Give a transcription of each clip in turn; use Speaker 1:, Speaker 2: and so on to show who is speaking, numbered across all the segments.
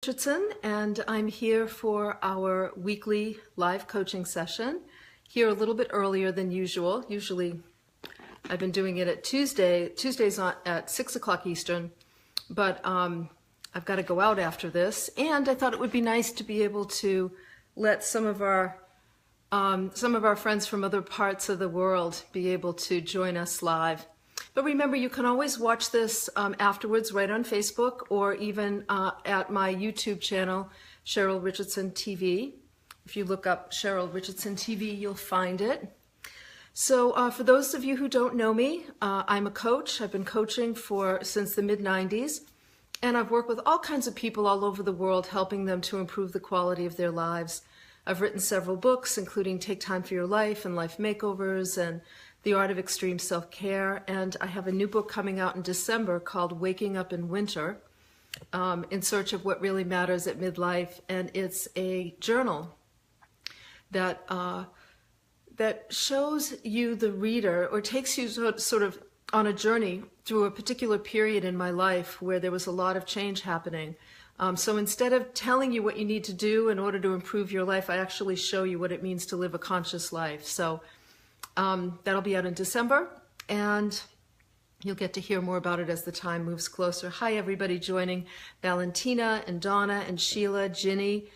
Speaker 1: Richardson, and I'm here for our weekly live coaching session. Here a little bit earlier than usual. Usually I've been doing it at Tuesdays at 6 o'clock Eastern, but I've got to go out after this, and I thought it would be nice to be able to let some of our friends from other parts of the world be able to join us live. But remember, you can always watch this afterwards right on Facebook or even at my YouTube channel, Cheryl Richardson TV. If you look up Cheryl Richardson TV, you'll find it. So for those of you who don't know me, I'm a coach. I've been coaching since the mid-90s, and I've worked with all kinds of people all over the world, helping them to improve the quality of their lives. I've written several books, including Take Time for Your Life and Life Makeovers and The Art of Extreme Self-Care, and I have a new book coming out in December called Waking Up in Winter, in search of what really matters at midlife, and it's a journal that shows you, the reader, or takes you sort of on a journey through a particular period in my life where there was a lot of change happening. So instead of telling you what you need to do in order to improve your life, I actually show you what it means to live a conscious life. So that'll be out in December, and you'll get to hear more about it as the time moves closer. Hi, everybody joining. Valentina and Donna and Sheila, Ginny.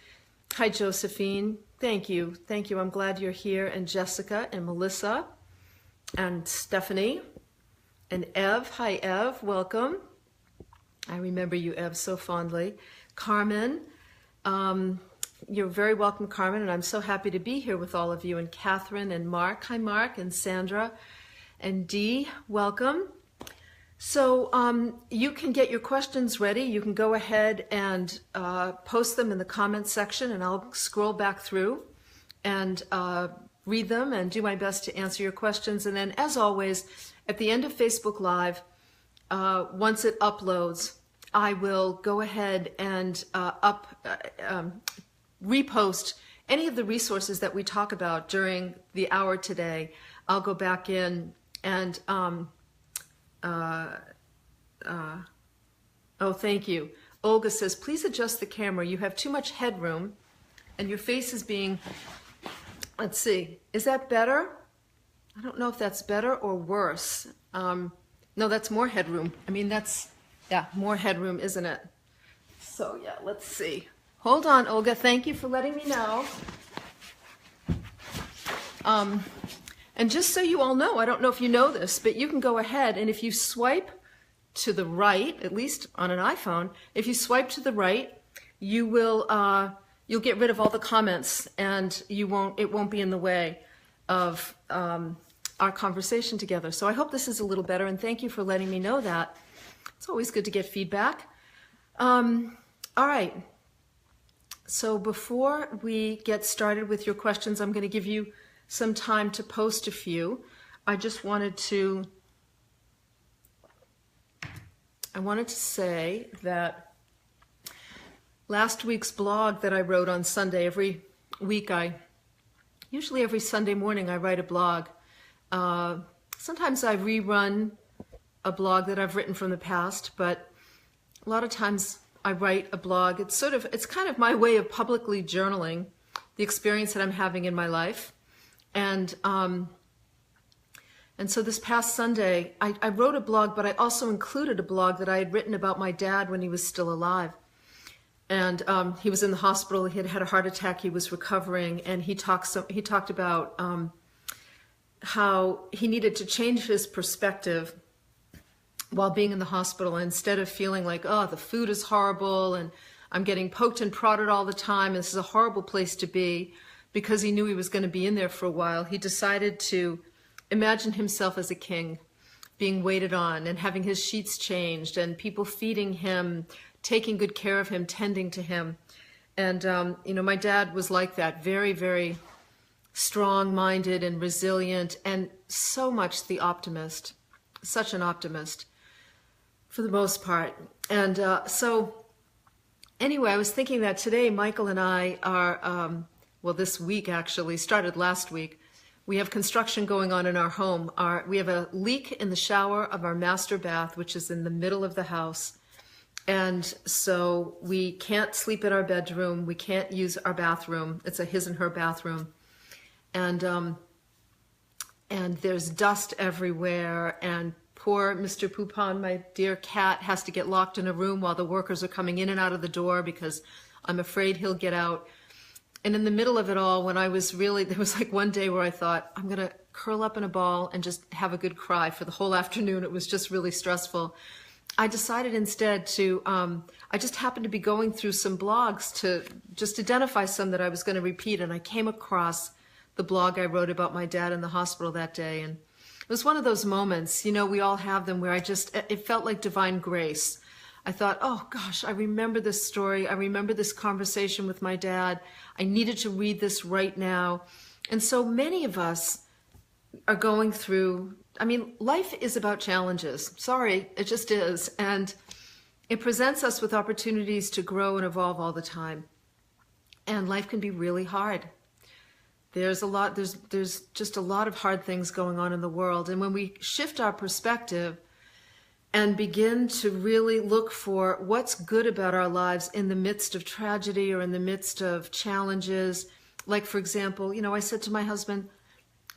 Speaker 1: Hi, Josephine. Thank you. Thank you. I'm glad you're here. And Jessica and Melissa and Stephanie and Ev. Hi, Ev. Welcome. I remember you, Ev, so fondly. Carmen. You're very welcome, Carmen, and I'm so happy to be here with all of you. And Catherine and Mark. Hi, Mark, and Sandra and Dee. Welcome. So you can get your questions ready. You can go ahead and post them in the comments section, and I'll scroll back through and read them and do my best to answer your questions. And then, as always, at the end of Facebook Live, once it uploads, I will go ahead and repost any of the resources that we talk about during the hour today. I'll go back in and, oh, thank you. Olga says, please adjust the camera. You have too much headroom and your face is being, let's see, is that better? I don't know if that's better or worse. No, that's more headroom. I mean, yeah, more headroom, isn't it? So yeah, let's see. Hold on, Olga. Thank you for letting me know. And just so you all know, I don't know if you know this, but you can go ahead and if you swipe to the right, at least on an iPhone, if you swipe to the right, you will you'll get rid of all the comments, and it won't be in the way of our conversation together. So I hope this is a little better, and thank you for letting me know that. It's always good to get feedback. All right. So before we get started with your questions, I'm going to give you some time to post a few. I wanted to say that last week's blog that I wrote on Sunday, usually every Sunday morning I write a blog. Sometimes I rerun a blog that I've written from the past, but a lot of times I write a blog. It's kind of my way of publicly journaling the experience that I'm having in my life. And so this past Sunday, I wrote a blog, but I also included a blog that I had written about my dad when he was still alive. And he was in the hospital. He had had a heart attack. He was recovering, and he talked about how he needed to change his perspective while being in the hospital. Instead of feeling like, oh, the food is horrible and I'm getting poked and prodded all the time, this is a horrible place to be, because he knew he was going to be in there for a while, he decided to imagine himself as a king, being waited on and having his sheets changed and people feeding him, taking good care of him, tending to him. And, my dad was like that, very, very strong-minded and resilient, and so much the optimist, such an optimist for the most part. And so anyway, I was thinking that today Michael and I are, this week actually, started last week, we have construction going on in our home. We have a leak in the shower of our master bath, which is in the middle of the house. And so we can't sleep in our bedroom. We can't use our bathroom. It's a his and her bathroom. And there's dust everywhere. And poor Mr. Poupon, my dear cat, has to get locked in a room while the workers are coming in and out of the door because I'm afraid he'll get out. And in the middle of it all, when I was really, there was like one day where I thought, I'm going to curl up in a ball and just have a good cry for the whole afternoon. It was just really stressful. I decided instead to, I just happened to be going through some blogs to just identify some that I was going to repeat. And I came across the blog I wrote about my dad in the hospital that day. And it was one of those moments, you know, we all have them where it felt like divine grace. I thought, oh gosh, I remember this story. I remember this conversation with my dad. I needed to read this right now. And so many of us are going through, I mean, life is about challenges. Sorry, it just is. And it presents us with opportunities to grow and evolve all the time. And life can be really hard. There's just a lot of hard things going on in the world. And when we shift our perspective and begin to really look for what's good about our lives in the midst of tragedy or in the midst of challenges. Like, for example, you know, I said to my husband,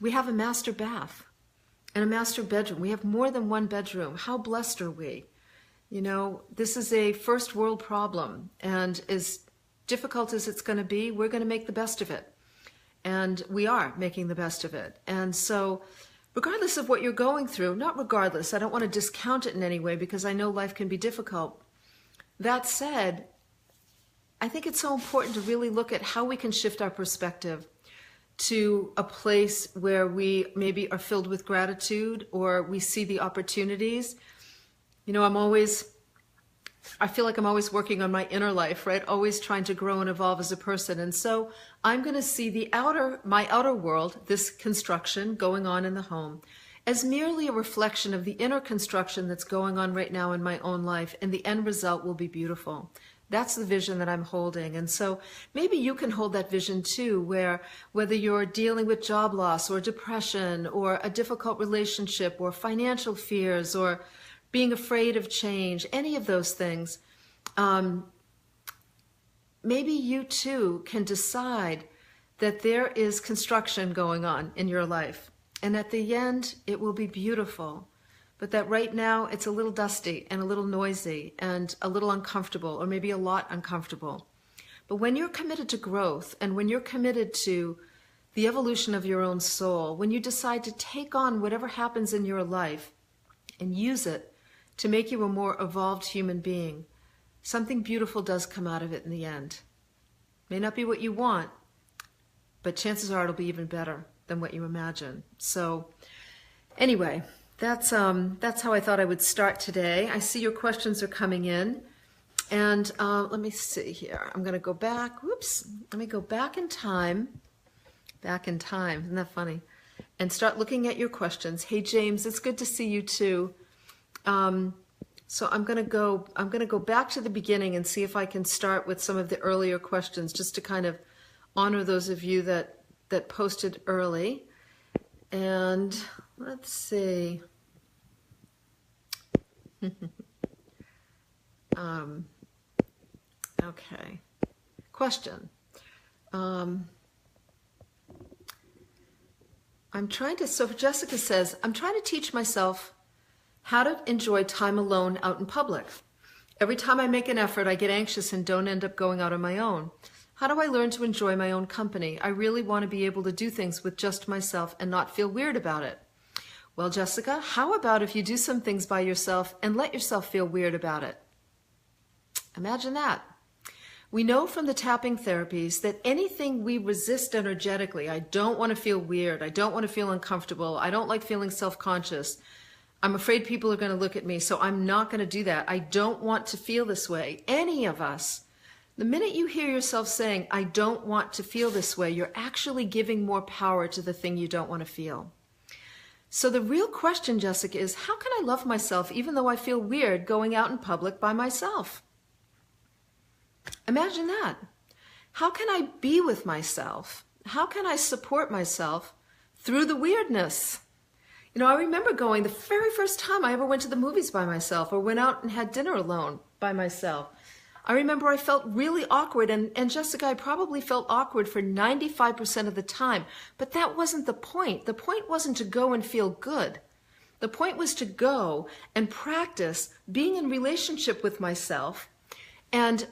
Speaker 1: we have a master bath and a master bedroom. We have more than one bedroom. How blessed are we? You know, this is a first world problem. And as difficult as it's going to be, we're going to make the best of it. And we are making the best of it. And so regardless of what you're going through, not regardless, I don't want to discount it in any way because I know life can be difficult. That said, I think it's so important to really look at how we can shift our perspective to a place where we maybe are filled with gratitude or we see the opportunities. You know, I feel like I'm always working on my inner life, right? Always trying to grow and evolve as a person. And so I'm going to see my outer world, this construction going on in the home, as merely a reflection of the inner construction that's going on right now in my own life. And the end result will be beautiful. That's the vision that I'm holding. And so maybe you can hold that vision too, where whether you're dealing with job loss or depression or a difficult relationship or financial fears or being afraid of change, any of those things, maybe you too can decide that there is construction going on in your life. And at the end, it will be beautiful. But that right now, it's a little dusty and a little noisy and a little uncomfortable, or maybe a lot uncomfortable. But when you're committed to growth and when you're committed to the evolution of your own soul, when you decide to take on whatever happens in your life and use it to make you a more evolved human being, something beautiful does come out of it in the end. May not be what you want, but chances are it'll be even better than what you imagine. So anyway, that's how I thought I would start today. I see your questions are coming in. And let me see here. I'm going to go back. Whoops. Let me go back in time. Back in time. Isn't that funny? And start looking at your questions. Hey, James, it's good to see you too. So I'm going to go back to the beginning and see if I can start with some of the earlier questions, just to kind of honor those of you that posted early. And let's see. Okay. Question. So Jessica says, I'm trying to teach myself how to enjoy time alone out in public. Every time I make an effort, I get anxious and don't end up going out on my own. How do I learn to enjoy my own company? I really want to be able to do things with just myself and not feel weird about it. Well, Jessica, how about if you do some things by yourself and let yourself feel weird about it? Imagine that. We know from the tapping therapies that anything we resist energetically, I don't want to feel weird, I don't want to feel uncomfortable, I don't like feeling self-conscious, I'm afraid people are going to look at me, so I'm not going to do that. I don't want to feel this way. Any of us, the minute you hear yourself saying, I don't want to feel this way, you're actually giving more power to the thing you don't want to feel. So the real question, Jessica, is how can I love myself even though I feel weird going out in public by myself? Imagine that. How can I be with myself? How can I support myself through the weirdness? You know, I remember going the very first time I ever went to the movies by myself or went out and had dinner alone. by myself. I remember I felt really awkward, and Jessica, I probably felt awkward for 95% of the time, but that wasn't the point. The point wasn't to go and feel good. The point was to go and practice being in relationship with myself and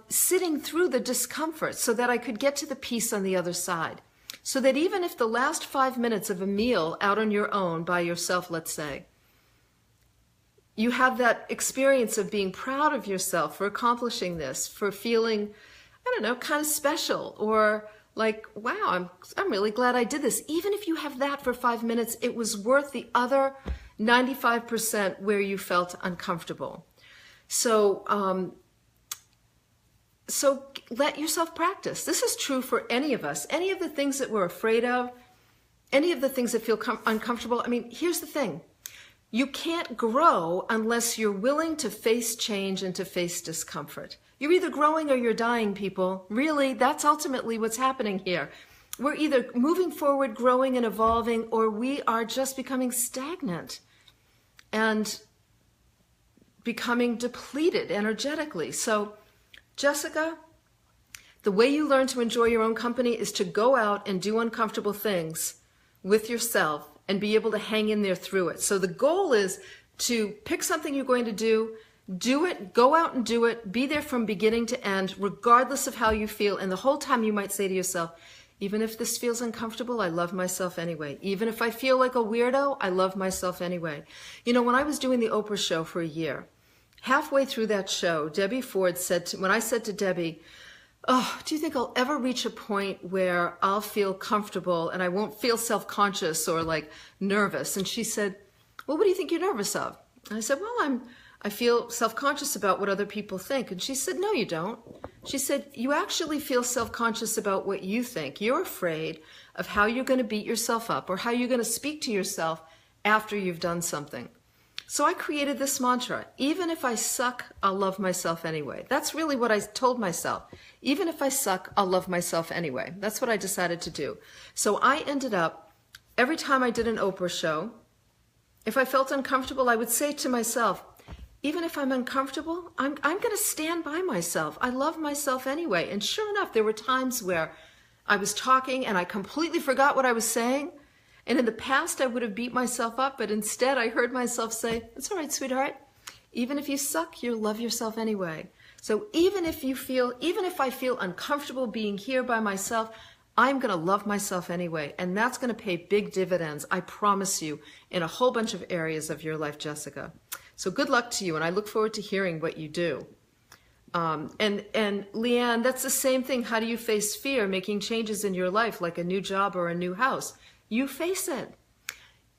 Speaker 1: sitting through the discomfort so that I could get to the peace on the other side. So that even if the last 5 minutes of a meal out on your own by yourself, let's say, you have that experience of being proud of yourself for accomplishing this, for feeling, I don't know, kind of special, or like, wow, I'm really glad I did this. Even if you have that for 5 minutes, it was worth the other 95% where you felt uncomfortable. So let yourself practice. This is true for any of us. Any of the things that we're afraid of, any of the things that feel uncomfortable. I mean, here's the thing. You can't grow unless you're willing to face change and to face discomfort. You're either growing or you're dying, people. Really, that's ultimately what's happening here. We're either moving forward, growing and evolving, or we are just becoming stagnant and becoming depleted energetically. So, Jessica, the way you learn to enjoy your own company is to go out and do uncomfortable things with yourself and be able to hang in there through it. So the goal is to pick something you're going to do it, go out and do it, be there from beginning to end, regardless of how you feel. And the whole time you might say to yourself, even if this feels uncomfortable, I love myself anyway. Even if I feel like a weirdo, I love myself anyway. You know, when I was doing the Oprah show for a year, halfway through that show, Debbie Ford said, when I said to Debbie, oh, do you think I'll ever reach a point where I'll feel comfortable and I won't feel self-conscious or like nervous? And she said, well, what do you think you're nervous of? And I said, well, I feel self-conscious about what other people think. And she said, no, you don't. She said, you actually feel self-conscious about what you think. You're afraid of how you're going to beat yourself up or how you're going to speak to yourself after you've done something. So I created this mantra, even if I suck, I'll love myself anyway. That's really what I told myself. Even if I suck, I'll love myself anyway. That's what I decided to do. So I ended up, every time I did an Oprah show, if I felt uncomfortable, I would say to myself, even if I'm uncomfortable, I'm going to stand by myself. I love myself anyway. And sure enough, there were times where I was talking and I completely forgot what I was saying. And in the past, I would have beat myself up, but instead I heard myself say, it's all right, sweetheart. Even if you suck, you'll love yourself anyway. So even if I feel uncomfortable being here by myself, I'm going to love myself anyway. And that's going to pay big dividends, I promise you, in a whole bunch of areas of your life, Jessica. So good luck to you, and I look forward to hearing what you do. And Leanne, that's the same thing. How do you face fear, making changes in your life, like a new job or a new house? You face it.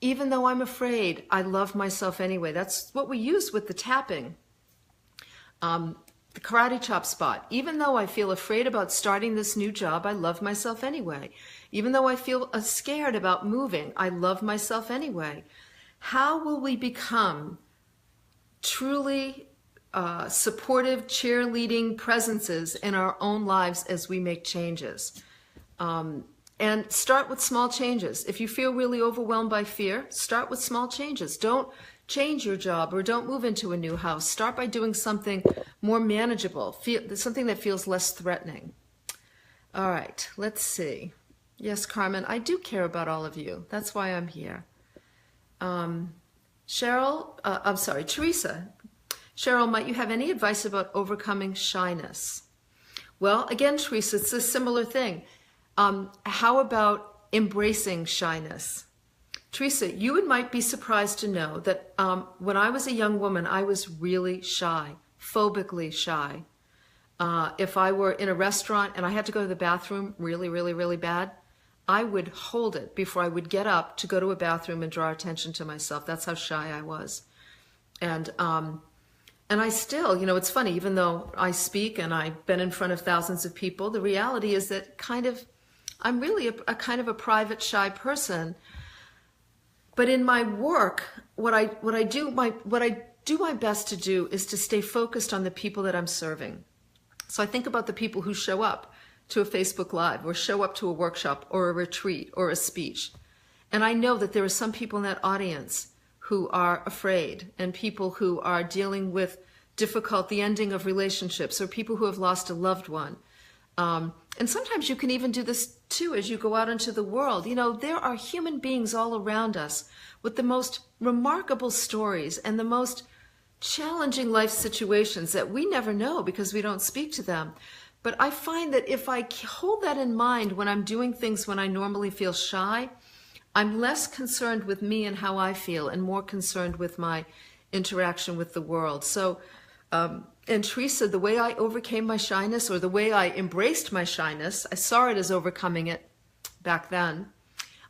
Speaker 1: Even though I'm afraid, I love myself anyway. That's what we use with the tapping. The karate chop spot. Even though I feel afraid about starting this new job, I love myself anyway. Even though I feel scared about moving, I love myself anyway. How will we become truly supportive, cheerleading presences in our own lives as we make changes? And start with small changes. If you feel really overwhelmed by fear, start with small changes. Don't change your job or don't move into a new house. Start by doing something more manageable, something that feels less threatening. All right, let's see. Yes, Carmen, I do care about all of you. That's why I'm here. Teresa. Cheryl, might you have any advice about overcoming shyness? Well, again, Teresa, it's a similar thing. How about embracing shyness? Teresa, you might be surprised to know that when I was a young woman, I was really shy, phobically shy. If I were in a restaurant and I had to go to the bathroom really, really, really bad, I would hold it before I would get up to go to a bathroom and draw attention to myself. That's how shy I was. And I still, it's funny, even though I speak and I've been in front of thousands of people, the reality is that I'm really a kind of a private, shy person. But in my work, what I do my best to do is to stay focused on the people that I'm serving. So I think about the people who show up to a Facebook Live or show up to a workshop or a retreat or a speech. And I know that there are some people in that audience who are afraid and people who are dealing with difficult, the ending of relationships, or people who have lost a loved one. And sometimes you can even do this too as you go out into the world. You know, there are human beings all around us with the most remarkable stories and the most challenging life situations that we never know because we don't speak to them. But I find that if I hold that in mind when I'm doing things when I normally feel shy, I'm less concerned with me and how I feel and more concerned with my interaction with the world. So, and Teresa, the way I overcame my shyness, or the way I embraced my shyness, I saw it as overcoming it back then.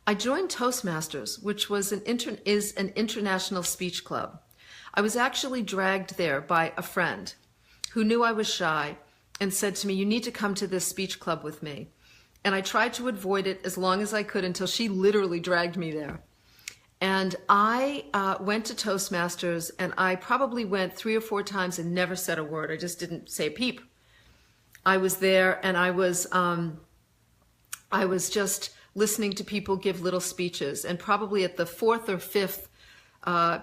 Speaker 1: I joined Toastmasters, which was is an international speech club. I was actually dragged there by a friend who knew I was shy and said to me, "You need to come to this speech club with me." And I tried to avoid it as long as I could until she literally dragged me there. And I went to Toastmasters, and I probably went 3 or 4 times and never said a word. I just didn't say a peep. I was there, and I was just listening to people give little speeches. And probably at the 4th or 5th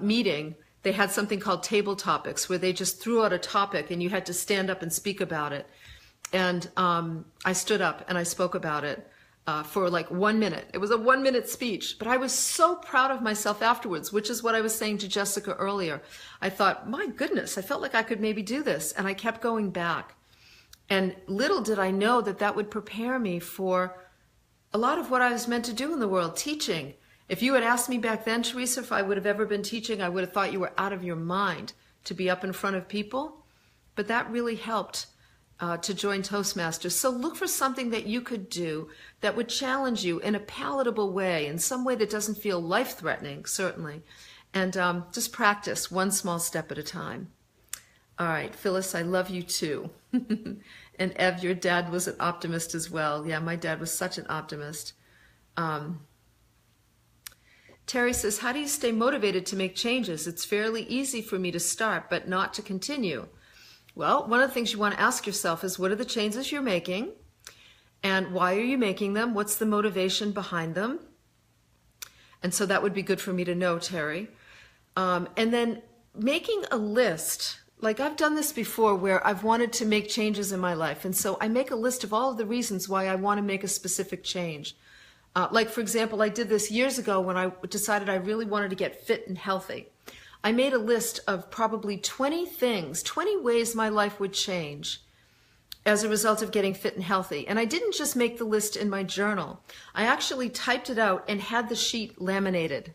Speaker 1: meeting, they had something called table topics, where they just threw out a topic, and you had to stand up and speak about it. And I stood up and I spoke about it. For like 1 minute. It was a 1-minute speech, but I was so proud of myself afterwards, which is what I was saying to Jessica earlier. I thought, my goodness, I felt like I could maybe do this. And I kept going back. And little did I know that that would prepare me for a lot of what I was meant to do in the world, teaching. If you had asked me back then, Teresa, if I would have ever been teaching, I would have thought you were out of your mind to be up in front of people. But that really helped to join Toastmasters. So look for something that you could do that would challenge you in a palatable way, in some way that doesn't feel life-threatening, certainly. And just practice one small step at a time. All right, Phyllis, I love you too. And Ev, your dad was an optimist as well. Yeah, my dad was such an optimist. Terry says, how do you stay motivated to make changes? It's fairly easy for me to start, but not to continue. Well, one of the things you want to ask yourself is, what are the changes you're making? And why are you making them? What's the motivation behind them? And so that would be good for me to know, Terry. And then making a list. Like, I've done this before where I've wanted to make changes in my life. And so I make a list of all of the reasons why I want to make a specific change. Like, for example, I did this years ago when I decided I really wanted to get fit and healthy. I made a list of probably 20 things, 20 ways my life would change as a result of getting fit and healthy. And I didn't just make the list in my journal. I actually typed it out and had the sheet laminated.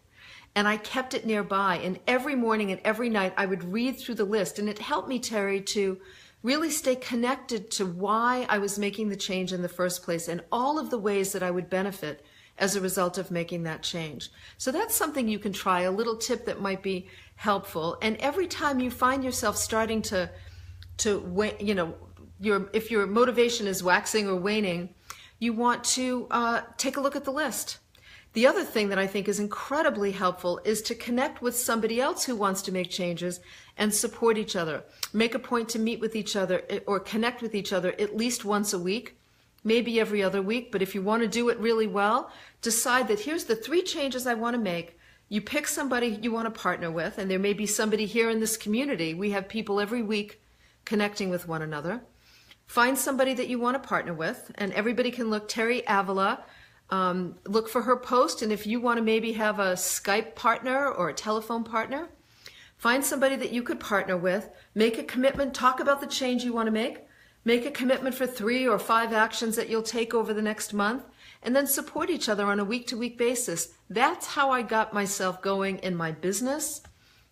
Speaker 1: And I kept it nearby. And every morning and every night I would read through the list. And it helped me, Terry, to really stay connected to why I was making the change in the first place and all of the ways that I would benefit as a result of making that change. So that's something you can try, a little tip that might be helpful. And every time you find yourself starting to you know, if your motivation is waxing or waning, you want to take a look at the list. The other thing that I think is incredibly helpful is to connect with somebody else who wants to make changes and support each other. Make a point to meet with each other or connect with each other at least once a week, maybe every other week. But if you want to do it really well, decide that here's the 3 changes I want to make. You pick somebody you want to partner with, and there may be somebody here in this community. We have people every week connecting with one another. Find somebody that you want to partner with, and everybody can look. Terry Avila, look for her post, and if you want to maybe have a Skype partner or a telephone partner, find somebody that you could partner with, make a commitment, talk about the change you want to make a commitment for 3 or 5 actions that you'll take over the next month, and then support each other on a week-to-week basis. That's how I got myself going in my business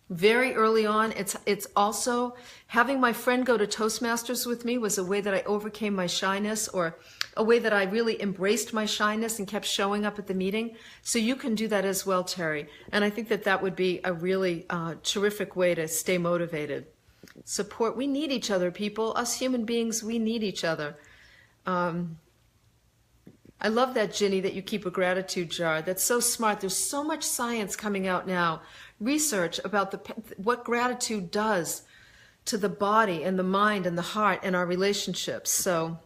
Speaker 1: very early on. It's also having my friend go to Toastmasters with me was a way that I overcame my shyness, or a way that I really embraced my shyness and kept showing up at the meeting. So you can do that as well, Terry. And I think that that would be a really terrific way to stay motivated. Support. We need each other, people. Us human beings, we need each other. I love that, Ginny, that you keep a gratitude jar. That's so smart. There's so much science coming out now, research about what gratitude does to the body and the mind and the heart and our relationships. So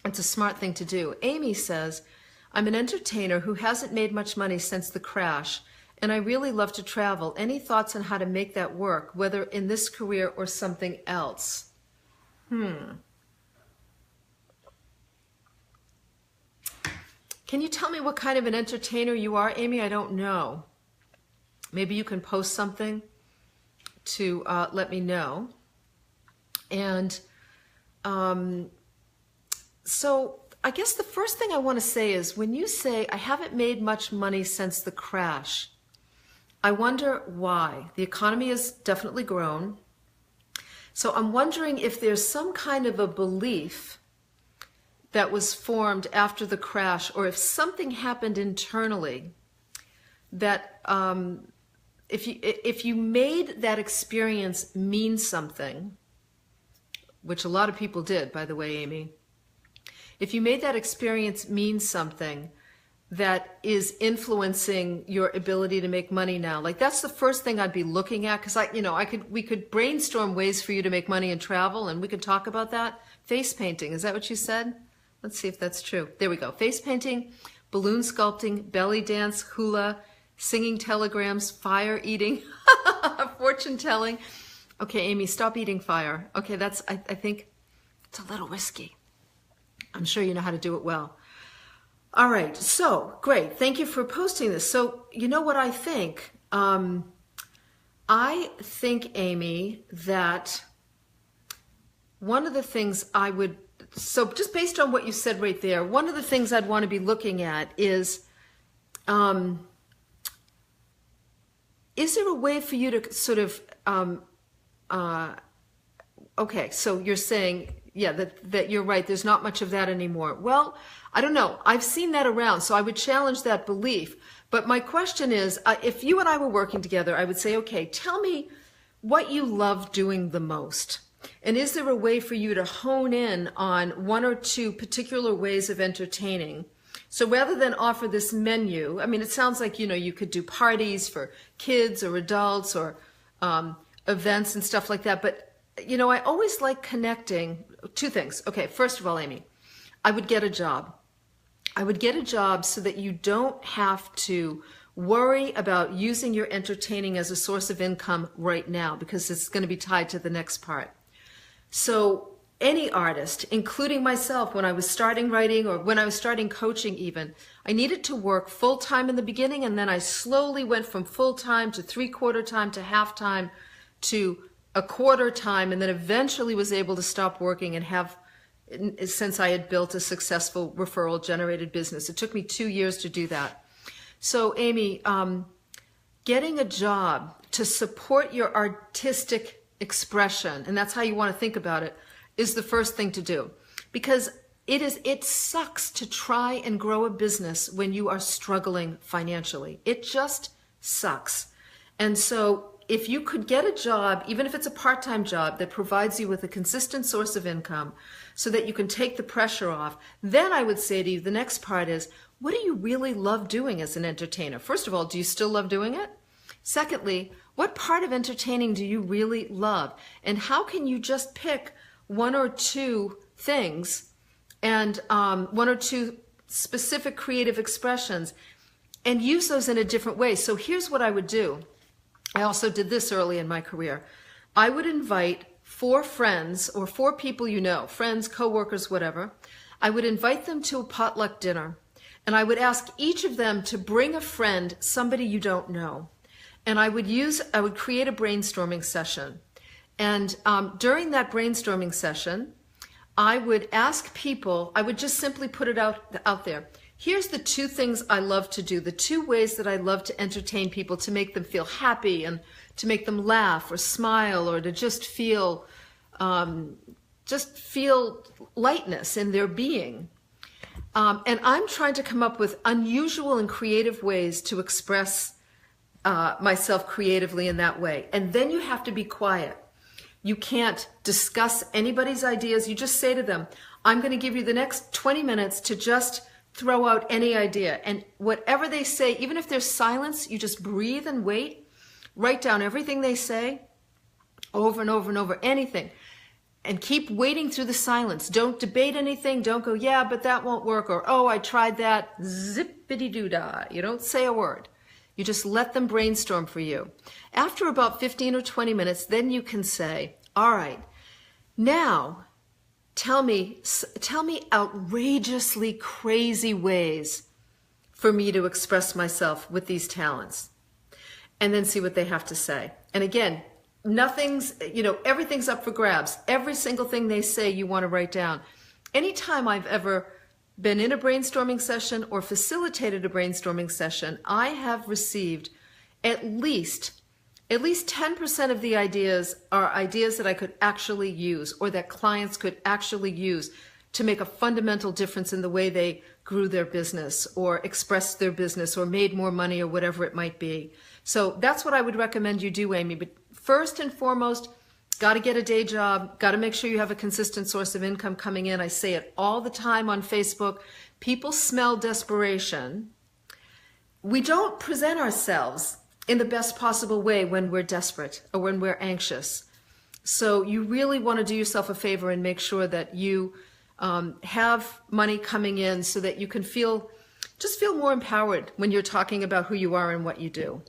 Speaker 1: it's a smart thing to do. Amy says, I'm an entertainer who hasn't made much money since the crash and I really love to travel. Any thoughts on how to make that work, whether in this career or something else? Can you tell me what kind of an entertainer you are, Amy? I don't know. Maybe you can post something to let me know. And so I guess the first thing I want to say is, when you say, I haven't made much money since the crash, I wonder why. The economy has definitely grown. So I'm wondering if there's some kind of a belief that was formed after the crash, or if something happened internally that if you made that experience mean something, which a lot of people did, by the way, Amy, if you made that experience mean something that is influencing your ability to make money now, like that's the first thing I'd be looking at, because we could brainstorm ways for you to make money and travel, and we could talk about that. Face painting, is that what you said? Let's see if that's true. There we go. Face painting, balloon sculpting, belly dance, hula, singing telegrams, fire eating, fortune telling. Okay, Amy, stop eating fire. Okay, I think it's a little risky. I'm sure you know how to do it well. All right, so great. Thank you for posting this. So you know what I think? I think, Amy, that one of the things so just based on what you said right there, one of the things I'd want to be looking at is there a way for you to sort of, okay, so you're saying, yeah, that you're right, there's not much of that anymore. Well, I don't know. I've seen that around, so I would challenge that belief. But my question is, if you and I were working together, I would say, okay, tell me what you love doing the most. And is there a way for you to hone in on one or two particular ways of entertaining? So rather than offer this menu, I mean, it sounds like, you could do parties for kids or adults or events and stuff like that. But, I always like connecting two things. Okay, first of all, Amy, I would get a job. I would get a job so that you don't have to worry about using your entertaining as a source of income right now, because it's going to be tied to the next part. So any artist, including myself, when I was starting writing or when I was starting coaching even, I needed to work full-time in the beginning, and then I slowly went from full-time to three-quarter time to half-time to a quarter time, and then eventually was able to stop working and have, since I had built a successful referral-generated business. It took me 2 years to do that. So, Amy, getting a job to support your artistic expression, and that's how you want to think about it, is the first thing to do. Because it sucks to try and grow a business when you are struggling financially. It just sucks. And so if you could get a job, even if it's a part-time job, that provides you with a consistent source of income so that you can take the pressure off, then I would say to you, the next part is, what do you really love doing as an entertainer? First of all, do you still love doing it? Secondly, what part of entertaining do you really love? And how can you just pick one or two things and one or two specific creative expressions and use those in a different way? So here's what I would do. I also did this early in my career. I would invite 4 friends or 4 people friends, coworkers, whatever. I would invite them to a potluck dinner, and I would ask each of them to bring a friend, somebody you don't know. And I would create a brainstorming session. And during that brainstorming session, I would ask people, I would just simply put it out there. Here's the 2 things I love to do, the 2 ways that I love to entertain people, to make them feel happy and to make them laugh or smile, or to just feel lightness in their being. And I'm trying to come up with unusual and creative ways to express myself creatively in that way. And then you have to be quiet. You can't discuss anybody's ideas. You just say to them, I'm going to give you the next 20 minutes to just throw out any idea. And whatever they say, even if there's silence, you just breathe and wait. Write down everything they say over and over and over, anything. And keep waiting through the silence. Don't debate anything. Don't go, yeah, but that won't work. Or, oh, I tried that. Zippity-doo-dah. You don't say a word. You just let them brainstorm for you. After about 15 or 20 minutes, then you can say, all right, now tell me outrageously crazy ways for me to express myself with these talents. And then see what they have to say. And again, everything's up for grabs. Every single thing they say, you want to write down. Anytime I've ever been in a brainstorming session or facilitated a brainstorming session, I have received at least 10% of the ideas are ideas that I could actually use or that clients could actually use to make a fundamental difference in the way they grew their business or expressed their business or made more money or whatever it might be. So that's what I would recommend you do, Amy. But first and foremost, got to get a day job, got to make sure you have a consistent source of income coming in. I say it all the time on Facebook. People smell desperation. We don't present ourselves in the best possible way when we're desperate or when we're anxious. So you really want to do yourself a favor and make sure that you have money coming in so that you can feel more empowered when you're talking about who you are and what you do.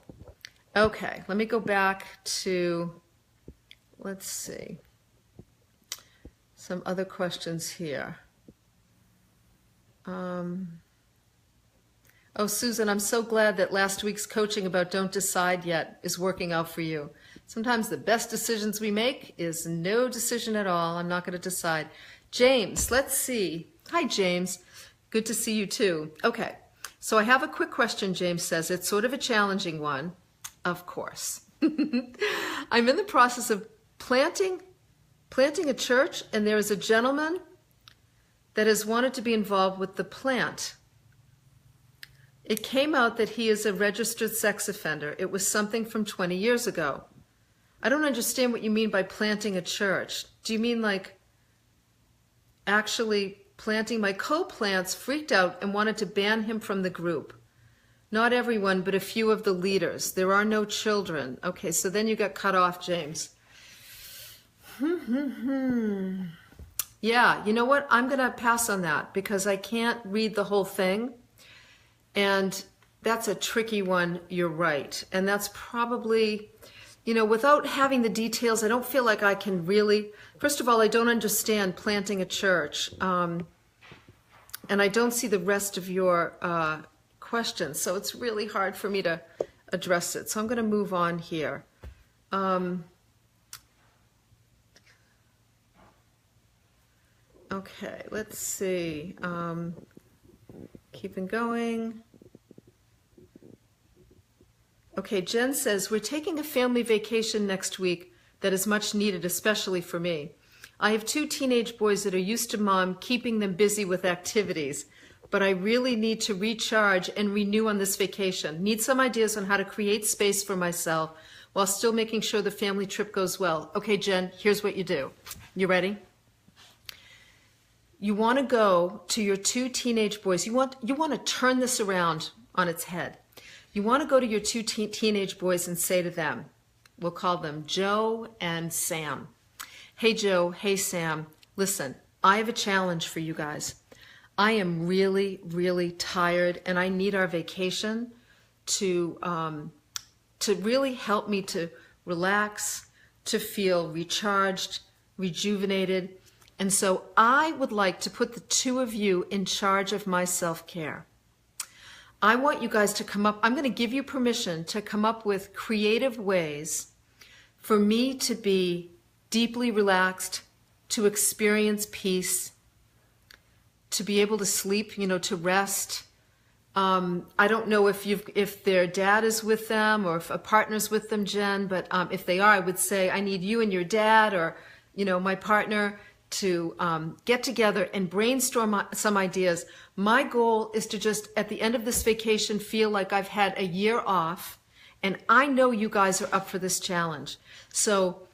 Speaker 1: Okay, let me go back to, let's see, some other questions here. Oh, Susan, I'm so glad that last week's coaching about don't decide yet is working out for you. Sometimes the best decisions we make is no decision at all. I'm not going to decide. James, let's see. Hi, James. Good to see you too. Okay, so I have a quick question, James says. It's sort of a challenging one. Of course. I'm in the process of planting a church, and there is a gentleman that has wanted to be involved with the plant. It came out that he is a registered sex offender. It was something from 20 years ago. I don't understand what you mean by planting a church. Do you mean like actually planting? My co-plants freaked out and wanted to ban him from the group. Not everyone, but a few of the leaders. There are no children. Okay, so then you got cut off, James. Yeah, you know what? I'm going to pass on that because I can't read the whole thing. And that's a tricky one, you're right. And that's probably, without having the details, I don't feel like I can really, first of all, I don't understand planting a church. And I don't see the rest of your questions, so it's really hard for me to address it. So I'm going to move on here. Okay, let's see. Keeping going. Okay, Jen says, we're taking a family vacation next week that is much needed, especially for me. I have 2 teenage boys that are used to mom keeping them busy with activities, but I really need to recharge and renew on this vacation. Need some ideas on how to create space for myself while still making sure the family trip goes well. Okay, Jen, here's what you do. You ready? You want to go to your 2 teenage boys. You want to turn this around on its head. You want to go to your 2 teenage boys and say to them, we'll call them Joe and Sam. Hey, Joe. Hey, Sam. Listen, I have a challenge for you guys. I am really, really tired, and I need our vacation to really help me to relax, to feel recharged, rejuvenated. And so I would like to put the 2 of you in charge of my self-care. I want you guys to come up. I'm going to give you permission to come up with creative ways for me to be deeply relaxed, to experience peace, to be able to sleep, to rest. I don't know if their dad is with them or if a partner's with them, Jen, but if they are, I would say I need you and your dad or, my partner to get together and brainstorm some ideas. My goal is to just, at the end of this vacation, feel like I've had a year off, and I know you guys are up for this challenge. So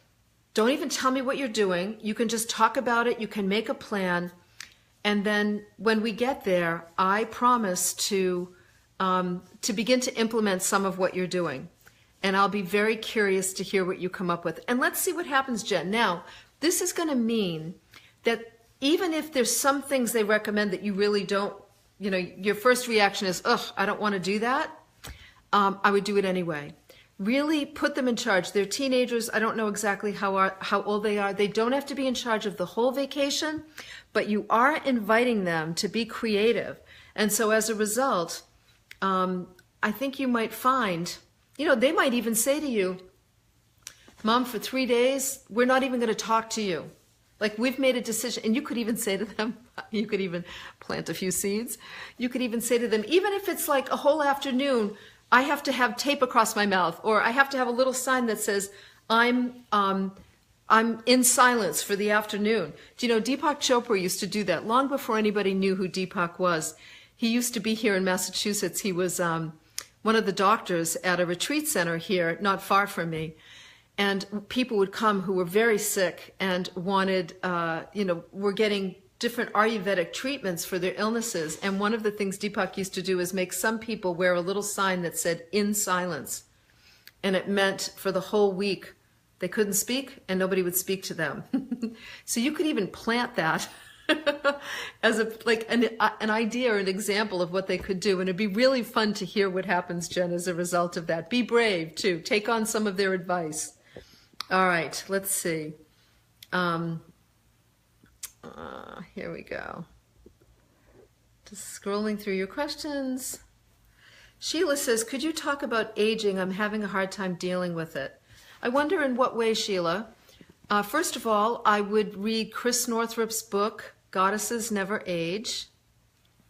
Speaker 1: don't even tell me what you're doing. You can just talk about it. You can make a plan. And then when we get there, I promise to begin to implement some of what you're doing. And I'll be very curious to hear what you come up with. And let's see what happens, Jen. Now, this is going to mean that even if there's some things they recommend that you really don't, your first reaction is, ugh, I don't want to do that. I would do it anyway. Really put them in charge. They're teenagers. I don't know exactly how old they are. They don't have to be in charge of the whole vacation, but you are inviting them to be creative. And so as a result, I think you might find, they might even say to you, Mom, for 3 days, we're not even going to talk to you. Like, we've made a decision. And you could even say to them, you could even plant a few seeds. You could even say to them, even if it's like a whole afternoon, I have to have tape across my mouth, or I have to have a little sign that says, I'm in silence for the afternoon. Do you know, Deepak Chopra used to do that long before anybody knew who Deepak was. He used to be here in Massachusetts. He was one of the doctors at a retreat center here, not far from me. And people would come who were very sick and wanted, were getting different Ayurvedic treatments for their illnesses. And one of the things Deepak used to do is make some people wear a little sign that said, in silence. And it meant for the whole week, they couldn't speak and nobody would speak to them. So you could even plant that as an idea or an example of what they could do. And it'd be really fun to hear what happens, Jen, as a result of that. Be brave, too. Take on some of their advice. All right, let's see. Here we go. Just scrolling through your questions. Sheila says, could you talk about aging? I'm having a hard time dealing with it. I wonder in what way, Sheila. First of all, I would read Chris Northrup's book, Goddesses Never Age.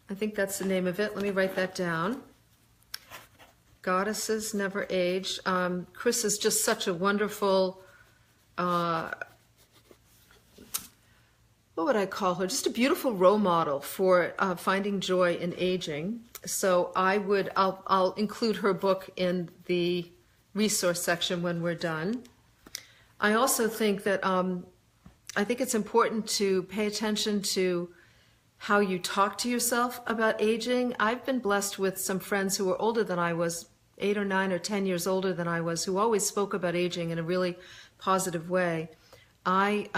Speaker 1: I think that's the name of it. Let me write that down. Goddesses Never Age. Chris is just such a wonderful, what would I call her? Just a beautiful role model for finding joy in aging. So I'll include her book in the resource section when we're done. I also think that I think it's important to pay attention to how you talk to yourself about aging. I've been blessed with some friends who were older than I was, 8 or 9 or 10 years older than I was, who always spoke about aging in a really positive way. I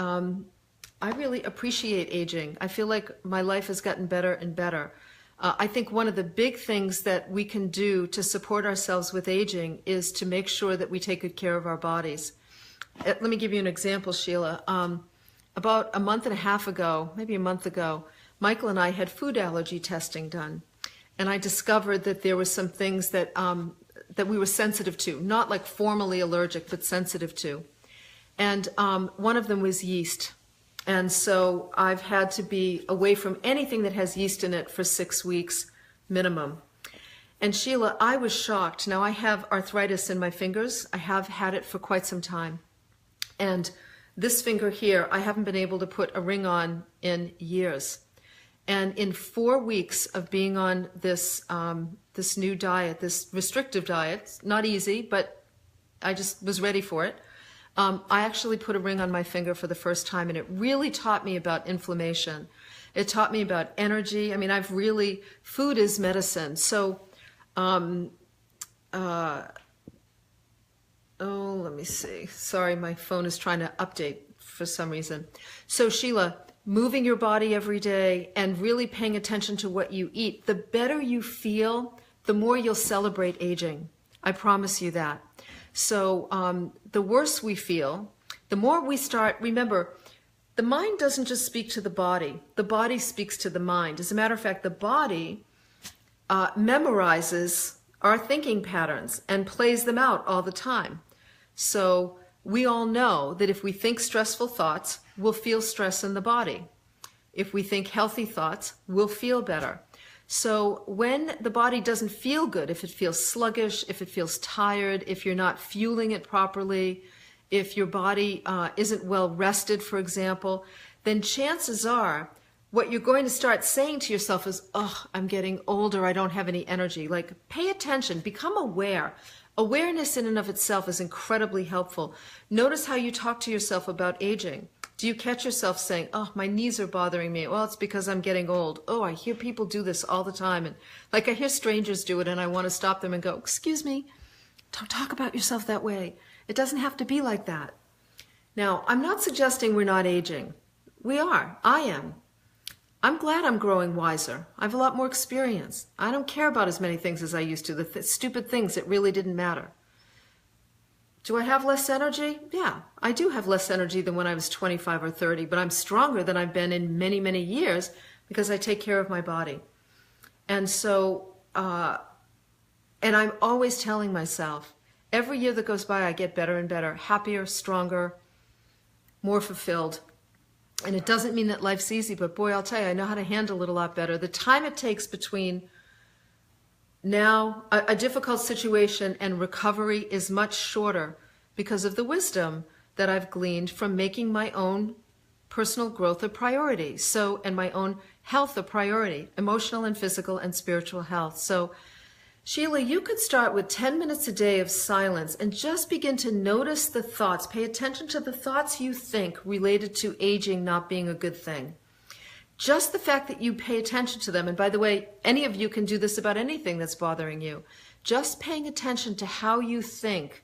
Speaker 1: really appreciate aging. I feel like my life has gotten better and better. I think one of the big things that we can do to support ourselves with aging is to make sure that we take good care of our bodies. Let me give you an example, Sheila. About a month and a half ago, maybe a month ago, Michael and I had food allergy testing done. And I discovered that there were some things that we were sensitive to, not like formally allergic, but sensitive to. And one of them was yeast. And so I've had to be away from anything that has yeast in it for 6 weeks minimum. And Sheila, I was shocked. Now I have arthritis in my fingers. I have had it for quite some time. And this finger here, I haven't been able to put a ring on in years. And in 4 weeks of being on this this new diet, this restrictive diet, not easy, but I just was ready for it. I actually put a ring on my finger for the first time, and it really taught me about inflammation. It taught me about energy. I mean, food is medicine. So, let me see. Sorry, my phone is trying to update for some reason. So Sheila, moving your body every day and really paying attention to what you eat, the better you feel, the more you'll celebrate aging. I promise you that. So the worse we feel, the more we start, remember, the mind doesn't just speak to the body speaks to the mind. As a matter of fact, the body memorizes our thinking patterns and plays them out all the time. So we all know that if we think stressful thoughts, we'll feel stress in the body. If we think healthy thoughts, we'll feel better. So when the body doesn't feel good, if it feels sluggish, if it feels tired, if you're not fueling it properly, if your body isn't well rested, for example, then chances are what you're going to start saying to yourself is, oh, I'm getting older, I don't have any energy. Like, pay attention, become aware. Awareness in and of itself is incredibly helpful. Notice how you talk to yourself about aging. Do you catch yourself saying, oh, my knees are bothering me? Well, it's because I'm getting old. Oh, I hear people do this all the time. And like I hear strangers do it and I want to stop them and go, excuse me, don't talk about yourself that way. It doesn't have to be like that. Now, I'm not suggesting we're not aging. We are. I am. I'm glad I'm growing wiser. I have a lot more experience. I don't care about as many things as I used to, the stupid things that really didn't matter. Do I have less energy? Yeah, I do have less energy than when I was 25 or 30, but I'm stronger than I've been in many, many years because I take care of my body. And so, and I'm always telling myself, every year that goes by, I get better and better, happier, stronger, more fulfilled. And it doesn't mean that life's easy, but boy, I'll tell you, I know how to handle it a lot better. The time it takes between now, a difficult situation and recovery is much shorter because of the wisdom that I've gleaned from making my own personal growth a priority. So, and my own health a priority, emotional and physical and spiritual health. So, Sheila, you could start with 10 minutes a day of silence and just begin to notice the thoughts. Pay attention to the thoughts you think related to aging not being a good thing. Just the fact that you pay attention to them, and by the way, any of you can do this about anything that's bothering you. Just paying attention to how you think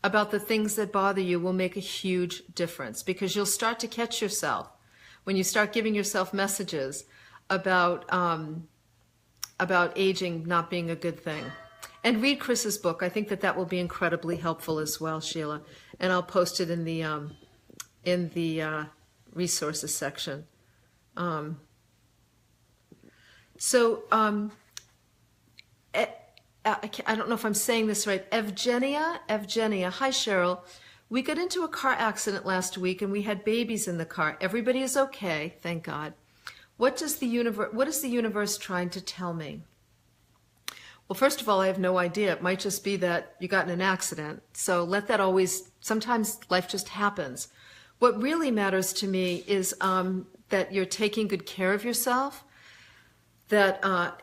Speaker 1: about the things that bother you will make a huge difference, because you'll start to catch yourself when you start giving yourself messages about aging not being a good thing. And read Chris's book. I think that that will be incredibly helpful as well, Sheila. And I'll post it in the resources section. I don't know if I'm saying this right. Evgenia, hi Cheryl. We got into a car accident last week and we had babies in the car. Everybody is okay, thank God. What is the universe trying to tell me? Well, first of all, I have no idea. It might just be that you got in an accident. So let that always, sometimes life just happens. What really matters to me is that you're taking good care of yourself. That,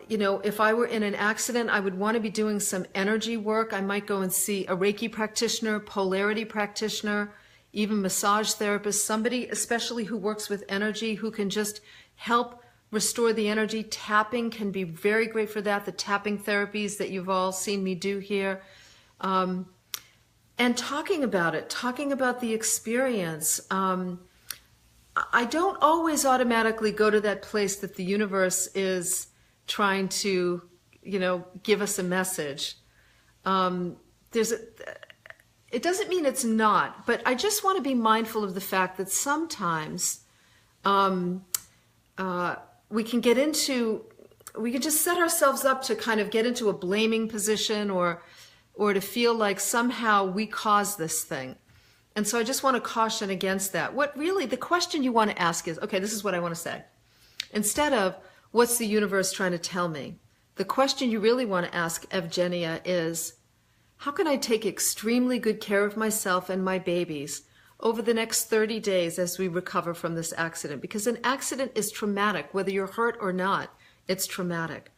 Speaker 1: if I were in an accident, I would want to be doing some energy work. I might go and see a Reiki practitioner, polarity practitioner, even massage therapist, somebody especially who works with energy, who can just help restore the energy. Tapping can be very great for that, the tapping therapies that you've all seen me do here. And talking about it, talking about the experience. I don't always automatically go to that place that the universe is trying to, give us a message. It doesn't mean it's not, but I just want to be mindful of the fact that sometimes we can just set ourselves up to kind of get into a blaming position or to feel like somehow we caused this thing. And so I just want to caution against that. The question you want to ask is, okay, this is what I want to say. Instead of, what's the universe trying to tell me? The question you really want to ask, Evgenia, is, how can I take extremely good care of myself and my babies over the next 30 days as we recover from this accident? Because an accident is traumatic, whether you're hurt or not, it's traumatic.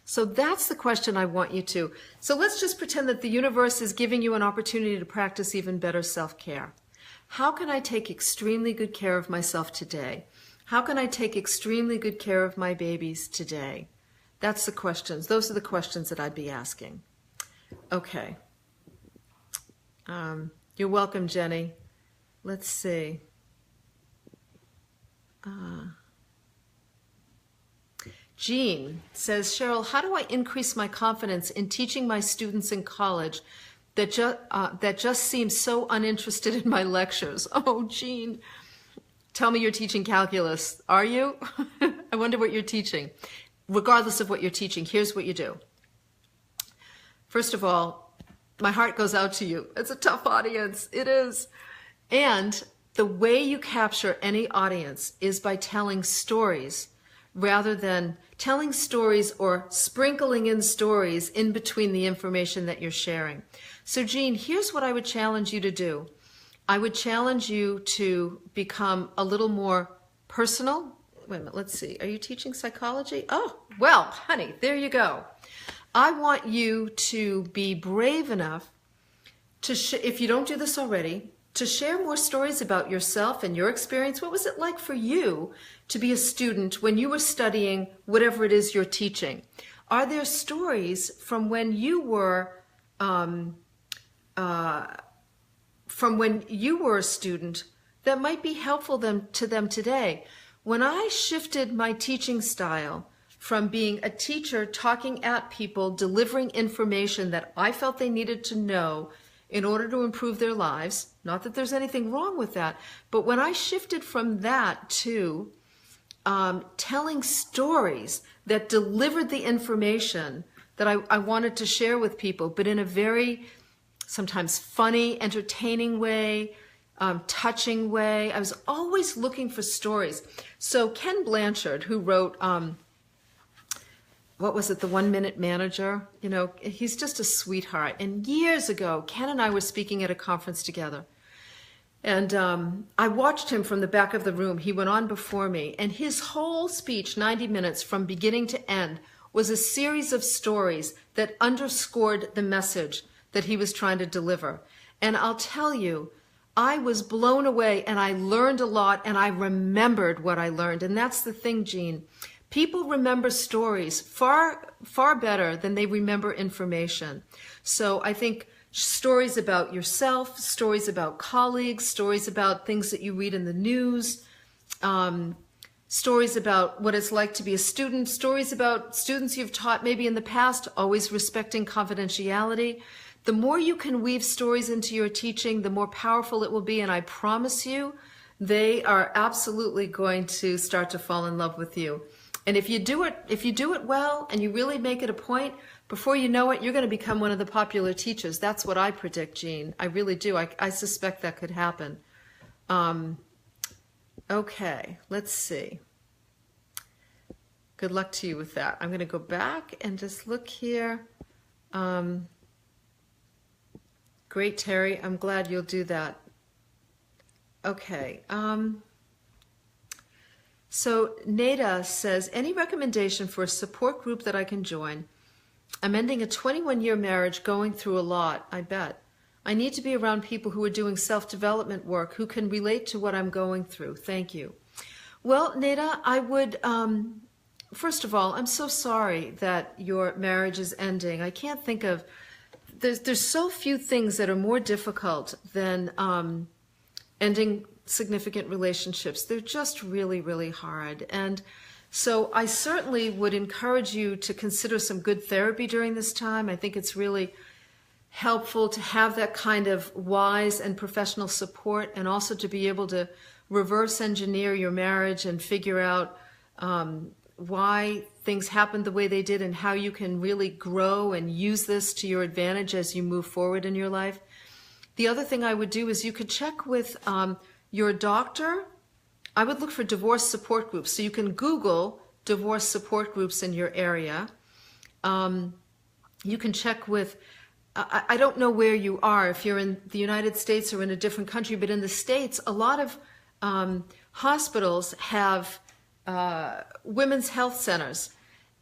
Speaker 1: So that's the question I want you to. So let's just pretend that the universe is giving you an opportunity to practice even better self-care. How can I take extremely good care of myself today? How can I take extremely good care of my babies today? That's the questions. Those are the questions that I'd be asking. Okay. You're welcome, Jenny. Let's see. Jean says, Cheryl, how do I increase my confidence in teaching my students in college that just seem so uninterested in my lectures? Oh, Jean, tell me you're teaching calculus. Are you? I wonder what you're teaching. Regardless of what you're teaching, here's what you do. First of all, my heart goes out to you. It's a tough audience. It is. And the way you capture any audience is by telling stories rather than telling stories or sprinkling in stories in between the information that you're sharing. So Jean, here's what I would challenge you to do. I would challenge you to become a little more personal. Wait a minute, let's see. Are you teaching psychology? Oh, well, honey, there you go. I want you to be brave enough to, if you don't do this already, to share more stories about yourself and your experience. What was it like for you to be a student when you were studying whatever it is you're teaching? Are there stories from when you were a student that might be helpful to them today? when I shifted my teaching style from being a teacher talking at people, delivering information that I felt they needed to know in order to improve their lives, not that there's anything wrong with that, but when I shifted from that to telling stories that delivered the information that I wanted to share with people, but in a very sometimes funny, entertaining way, touching way. I was always looking for stories. So Ken Blanchard, who wrote, what was it, The 1 Minute Manager? You know, he's just a sweetheart. And years ago, Ken and I were speaking at a conference together. And I watched him from the back of the room. He went on before me. And his whole speech, 90 minutes from beginning to end, was a series of stories that underscored the message that he was trying to deliver. And I'll tell you, I was blown away and I learned a lot and I remembered what I learned. And that's the thing, Jean. People remember stories far, far better than they remember information. So I think stories about yourself, stories about colleagues, stories about things that you read in the news, stories about what it's like to be a student, stories about students you've taught maybe in the past, always respecting confidentiality. The more you can weave stories into your teaching, the more powerful it will be. And I promise you, they are absolutely going to start to fall in love with you. And if you do it well and you really make it a point, before you know it, you're going to become one of the popular teachers. That's what I predict, Jean. I really do. I suspect that could happen. Okay, let's see. Good luck to you with that. I'm going to go back and just look here. Great, Terry. I'm glad you'll do that. Okay. So Nada says, any recommendation for a support group that I can join? I'm ending a 21-year marriage, going through a lot, I bet. I need to be around people who are doing self-development work, who can relate to what I'm going through. Thank you. Well, Nada, I would, first of all, I'm so sorry that your marriage is ending. I can't think of, there's so few things that are more difficult than ending significant relationships. They're just really, really hard. And so I certainly would encourage you to consider some good therapy during this time. I think it's really helpful to have that kind of wise and professional support, and also to be able to reverse engineer your marriage and figure out why things happened the way they did and how you can really grow and use this to your advantage as you move forward in your life. The other thing I would do is you could check with your doctor. I would look for divorce support groups. So you can Google divorce support groups in your area. You can check with, I don't know where you are, if you're in the United States or in a different country, but in the States, a lot of hospitals have women's health centers,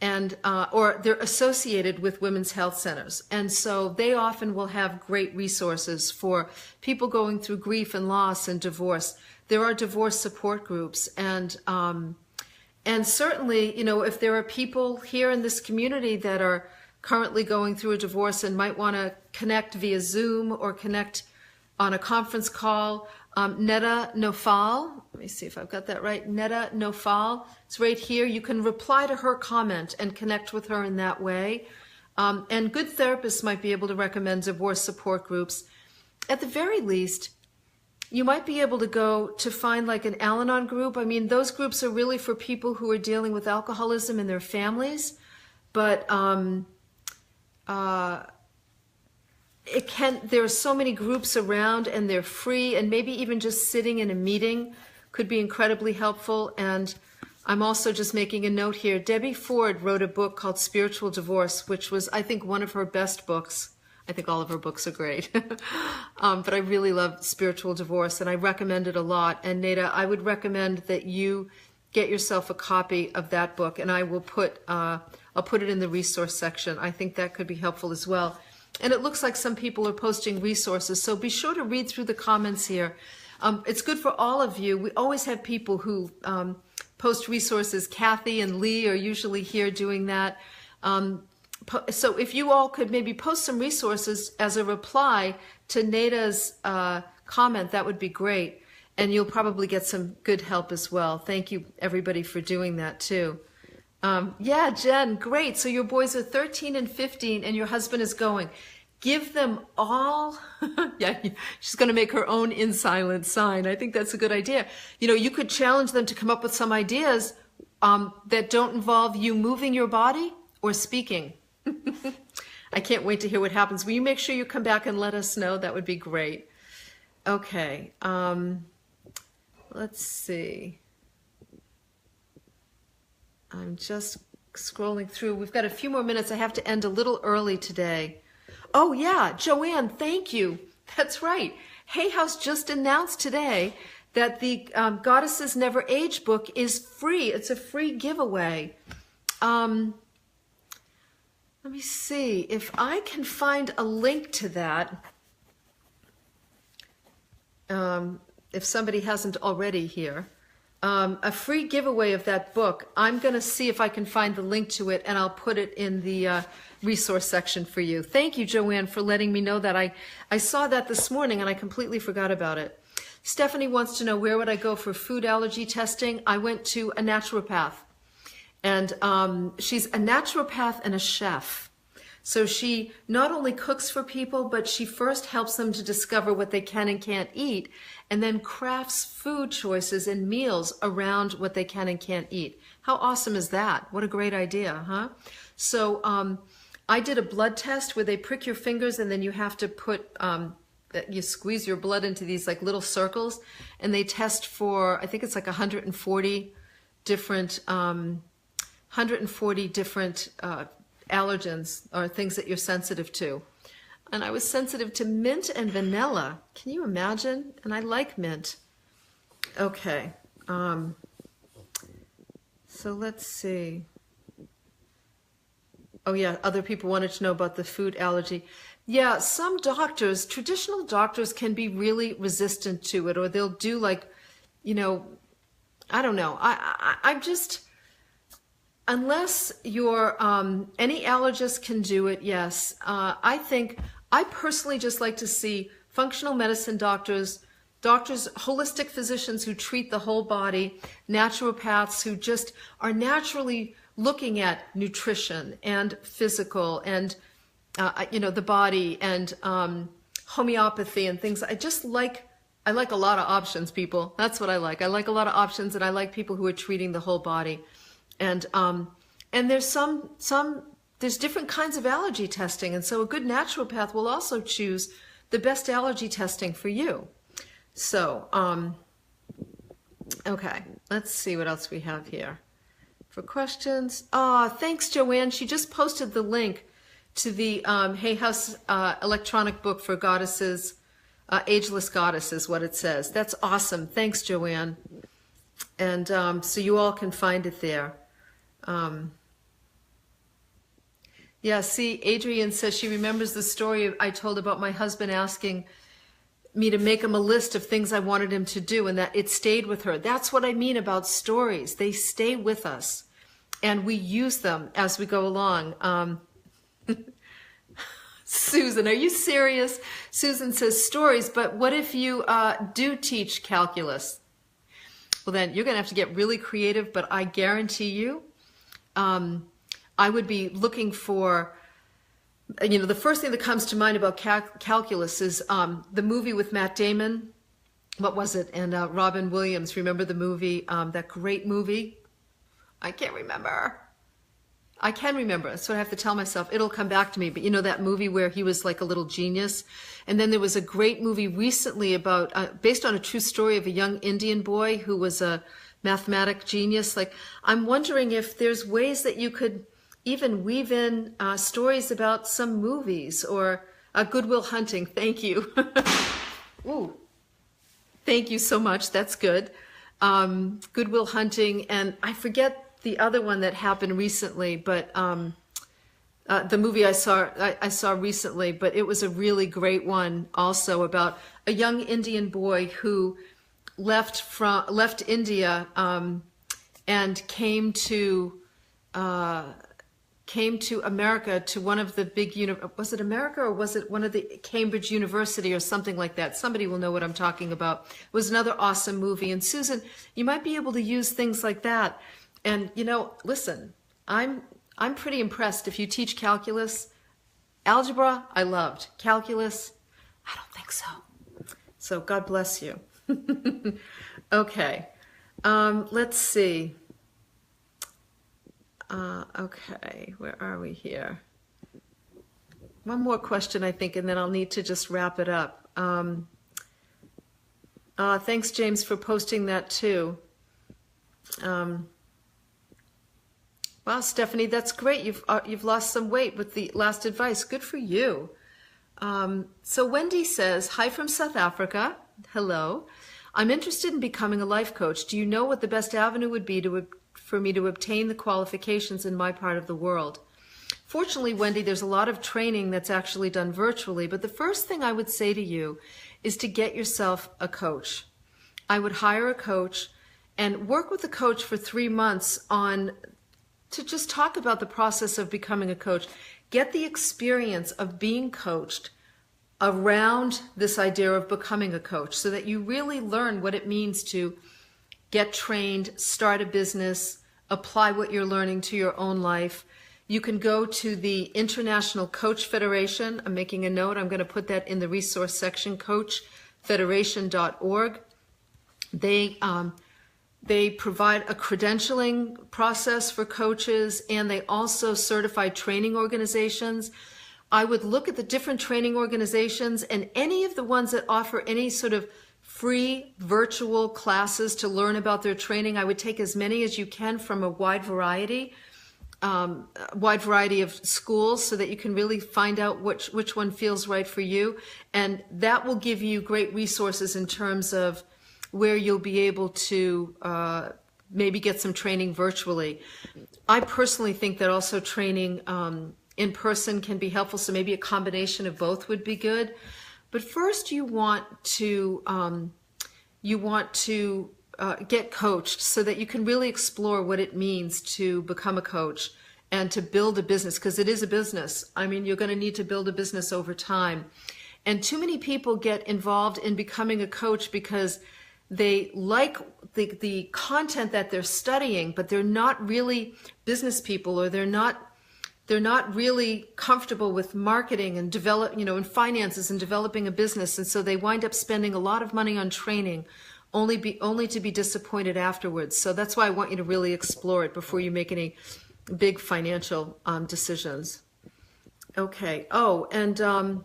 Speaker 1: and or they're associated with women's health centers. And so they often will have great resources for people going through grief and loss and divorce. There are divorce support groups, and certainly, you know, if there are people here in this community that are currently going through a divorce and might want to connect via Zoom or connect on a conference call, Neda Nofal, let me see if I've got that right, Neda Nofal, it's right here. You can reply to her comment and connect with her in that way. And good therapists might be able to recommend divorce support groups. At the very least, you might be able to go to find like an Al-Anon group. I mean, those groups are really for people who are dealing with alcoholism in their families, but there are so many groups around, and they're free, and maybe even just sitting in a meeting could be incredibly helpful. And I'm also just making a note here. Debbie Ford wrote a book called Spiritual Divorce, which was, I think, one of her best books. I think all of her books are great. But I really love Spiritual Divorce, and I recommend it a lot. And Nada, I would recommend that you get yourself a copy of that book, and I will I'll put it in the resource section. I think that could be helpful as well. And it looks like some people are posting resources, so be sure to read through the comments here. It's good for all of you. We always have people who post resources. Kathy and Lee are usually here doing that. So if you all could maybe post some resources as a reply to Nada's comment, that would be great. And you'll probably get some good help as well. Thank you, everybody, for doing that, too. Yeah, Jen, great. So your boys are 13 and 15, and your husband is going. Give them all, yeah, she's going to make her own in silence sign. I think that's a good idea. You know, you could challenge them to come up with some ideas that don't involve you moving your body or speaking. I can't wait to hear what happens. Will you make sure you come back and let us know? That would be great. Okay, let's see. I'm just scrolling through. We've got a few more minutes. I have to end a little early today. Oh yeah, Joanne, thank you. That's right. Hay House just announced today that the Goddesses Never Age book is free. It's a free giveaway. Let me see if I can find a link to that. If somebody hasn't already here. A free giveaway of that book. I'm going to see if I can find the link to it, and I'll put it in the resource section for you. Thank you, Joanne, for letting me know that. I saw that this morning, and I completely forgot about it. Stephanie wants to know, where would I go for food allergy testing? I went to a naturopath, and she's a naturopath and a chef. So she not only cooks for people, but she first helps them to discover what they can and can't eat, and then crafts food choices and meals around what they can and can't eat. How awesome is that? What a great idea, huh? So I did a blood test where they prick your fingers, and then you have to put, you squeeze your blood into these like little circles, and they test for, I think it's like 140 different, allergens or things that you're sensitive to. And I was sensitive to mint and vanilla. Can you imagine? And I like mint. Okay. So let's see. Oh yeah, other people wanted to know about the food allergy. Yeah, some doctors, traditional doctors, can be really resistant to it, or they'll do like, you know, I don't know. I'm just, unless you're, any allergist can do it, yes. I personally just like to see functional medicine doctors, holistic physicians who treat the whole body, naturopaths who just are naturally looking at nutrition and physical and, you know, the body and homeopathy and things. I like a lot of options, people. That's what I like. I like a lot of options, and I like people who are treating the whole body. And there's there's different kinds of allergy testing. And so a good naturopath will also choose the best allergy testing for you. So, okay, let's see what else we have here for questions. Thanks, Joanne. She just posted the link to the Hay House electronic book for goddesses, Ageless Goddesses, what it says. That's awesome. Thanks, Joanne. And so you all can find it there. Yeah, see, Adrienne says she remembers the story I told about my husband asking me to make him a list of things I wanted him to do, and that it stayed with her. That's what I mean about stories. They stay with us, and we use them as we go along. Susan, are you serious? Susan says stories, but what if you do teach calculus? Well, then you're going to have to get really creative, but I guarantee you, I would be looking for, you know, the first thing that comes to mind about calculus is the movie with Matt Damon. What was it? And Robin Williams. Remember the movie, that great movie? I can't remember. I can remember. So I have to tell myself. It'll come back to me. But you know that movie where he was like a little genius? And then there was a great movie recently about, based on a true story of a young Indian boy who was a mathematic genius. Like, I'm wondering if there's ways that you could even weave in stories about some movies or Good Will Hunting. Thank you. Ooh, thank you so much. That's good. Good Will Hunting, and I forget the other one that happened recently, but the movie I saw recently, but it was a really great one also about a young Indian boy who left India and came to came to America to one of the big, was it America or was it one of the Cambridge University or something like that? Somebody will know what I'm talking about. It was another awesome movie. And Susan, you might be able to use things like that. And, listen, I'm pretty impressed. If you teach calculus, algebra, I loved. Calculus, I don't think so. So God bless you. Okay. Let's see. Okay, where are we here? One more question, I think, and then I'll need to just wrap it up. Thanks, James, for posting that too. Wow, Stephanie, that's great. You've lost some weight with the last advice. Good for you. So Wendy says, hi from South Africa. Hello. I'm interested in becoming a life coach. Do you know what the best avenue would be for me to obtain the qualifications in my part of the world? Fortunately, Wendy, there's a lot of training that's actually done virtually, but the first thing I would say to you is to get yourself a coach. I would hire a coach and work with the coach for 3 months to just talk about the process of becoming a coach. Get the experience of being coached around this idea of becoming a coach so that you really learn what it means to get trained, start a business, apply what you're learning to your own life. You can go to the International Coach Federation. I'm making a note. I'm going to put that in the resource section, coachfederation.org. They provide a credentialing process for coaches, and they also certify training organizations. I would look at the different training organizations, and any of the ones that offer any sort of free virtual classes to learn about their training. I would take as many as you can from a wide variety of schools so that you can really find out which one feels right for you. And that will give you great resources in terms of where you'll be able to maybe get some training virtually. I personally think that also training in person can be helpful, so maybe a combination of both would be good. But first, you want to get coached so that you can really explore what it means to become a coach and to build a business, because it is a business. I mean, you're going to need to build a business over time. And too many people get involved in becoming a coach because they like the content that they're studying, but they're not really business people, or they're not really comfortable with marketing and and finances and developing a business. And so they wind up spending a lot of money on training only to be disappointed afterwards. So that's why I want you to really explore it before you make any big financial decisions. Okay. Oh, and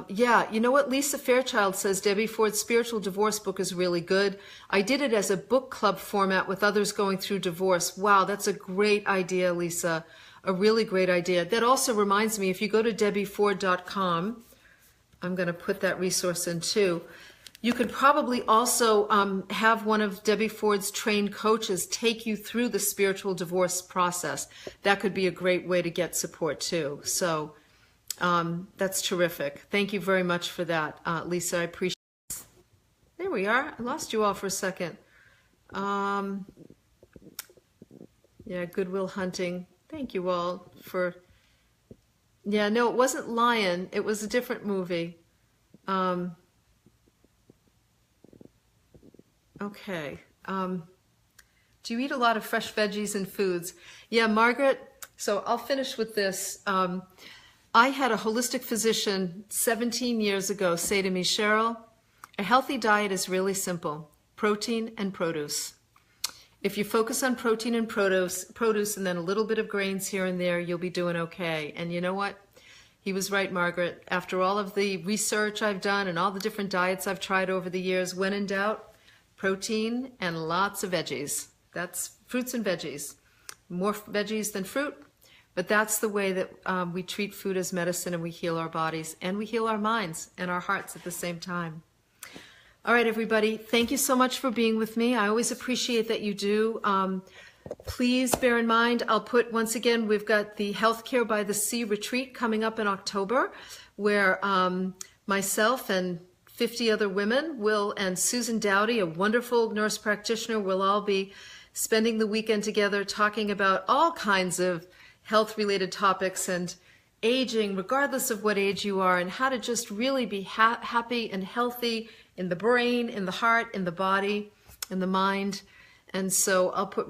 Speaker 1: yeah, you know what? Lisa Fairchild says, Debbie Ford's Spiritual Divorce book is really good. I did it as a book club format with others going through divorce. Wow, that's a great idea, Lisa. A really great idea. That also reminds me, if you go to debbieford.com, I'm going to put that resource in too. You could probably also have one of Debbie Ford's trained coaches take you through the spiritual divorce process. That could be a great way to get support too. So that's terrific. Thank you very much for that, Lisa. I appreciate it. There we are. I lost you all for a second. Yeah, Goodwill Hunting. Thank you all for... Yeah, no, it wasn't Lion. It was a different movie. Okay. Do you eat a lot of fresh veggies and foods? Yeah, Margaret. So I'll finish with this. I had a holistic physician 17 years ago say to me, Cheryl, a healthy diet is really simple. Protein and produce. If you focus on protein and produce and then a little bit of grains here and there, you'll be doing okay. And you know what? He was right, Margaret. After all of the research I've done and all the different diets I've tried over the years, when in doubt, protein and lots of veggies. That's fruits and veggies. More veggies than fruit, but that's the way that we treat food as medicine, and we heal our bodies and we heal our minds and our hearts at the same time. All right, everybody, thank you so much for being with me. I always appreciate that you do. Please bear in mind, I'll put, once again, we've got the Healthcare by the Sea retreat coming up in October, where myself and 50 other women and Susan Dowdy, a wonderful nurse practitioner, will all be spending the weekend together, talking about all kinds of health-related topics and aging, regardless of what age you are, and how to just really be happy and healthy in the brain, in the heart, in the body, in the mind. And so I'll put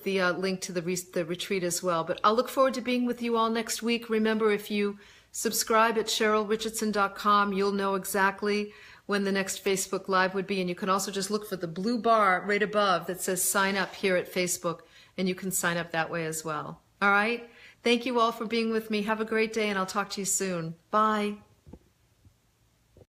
Speaker 1: the link to the retreat as well. But I'll look forward to being with you all next week. Remember, if you subscribe at CherylRichardson.com, you'll know exactly when the next Facebook Live would be. And you can also just look for the blue bar right above that says sign up here at Facebook, and you can sign up that way as well. All right? Thank you all for being with me. Have a great day, and I'll talk to you soon. Bye.